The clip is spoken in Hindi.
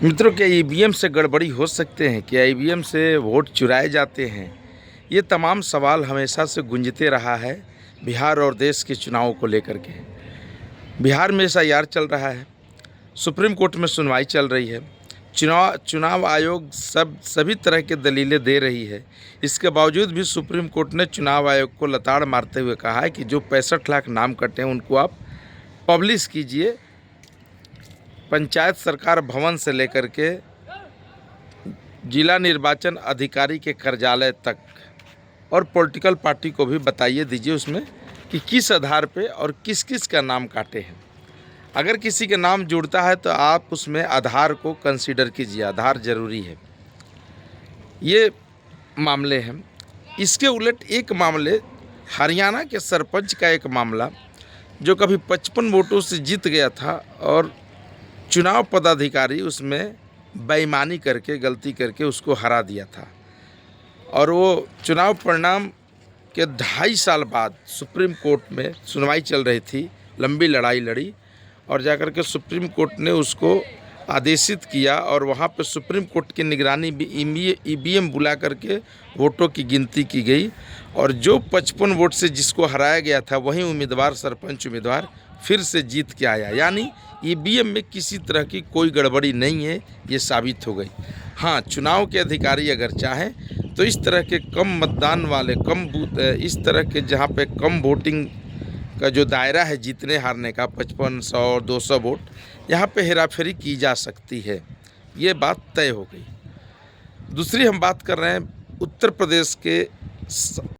मित्रों, क्या ईवीएम से गड़बड़ी हो सकते हैं? क्या ईवीएम से वोट चुराए जाते हैं? ये तमाम सवाल हमेशा से गूंजते रहा है बिहार और देश के चुनाव को लेकर के। बिहार में एसआईआर चल रहा है, सुप्रीम कोर्ट में सुनवाई चल रही है, चुनाव आयोग सभी तरह के दलीलें दे रही है। इसके बावजूद भी सुप्रीम कोर्ट ने चुनाव आयोग को लताड़ मारते हुए कहा है कि जो 65 लाख नाम कटे हैं उनको आप पब्लिश कीजिए, पंचायत सरकार भवन से लेकर के जिला निर्वाचन अधिकारी के कार्यालय तक, और पॉलिटिकल पार्टी को भी बताइए दीजिए उसमें कि किस आधार पे और किस किस का नाम काटे हैं। अगर किसी का नाम जुड़ता है तो आप उसमें आधार को कंसीडर कीजिए, आधार ज़रूरी है। ये मामले हैं। इसके उलट एक मामले हरियाणा के सरपंच का एक मामला, जो कभी 55 वोटों से जीत गया था और चुनाव पदाधिकारी उसमें बेईमानी करके, गलती करके उसको हरा दिया था, और वो चुनाव परिणाम के 2.5 साल बाद सुप्रीम कोर्ट में सुनवाई चल रही थी, लंबी लड़ाई लड़ी और जाकर के सुप्रीम कोर्ट ने उसको आदेशित किया, और वहाँ पे सुप्रीम कोर्ट की निगरानी भी ईवीएम बुला करके वोटों की गिनती की गई, और जो 55 वोट से जिसको हराया गया था वही उम्मीदवार, सरपंच उम्मीदवार फिर से जीत के आया। यानी ईवीएम में किसी तरह की कोई गड़बड़ी नहीं है, ये साबित हो गई। हाँ, चुनाव के अधिकारी अगर चाहें तो इस तरह के कम मतदान वाले, कम बूथ, इस तरह के जहाँ पे कम वोटिंग का जो दायरा है जीतने हारने का, 55, 100 और 200 वोट, यहाँ पे हेराफेरी की जा सकती है। ये बात तय हो गई। दूसरी हम बात कर रहे हैं उत्तर प्रदेश के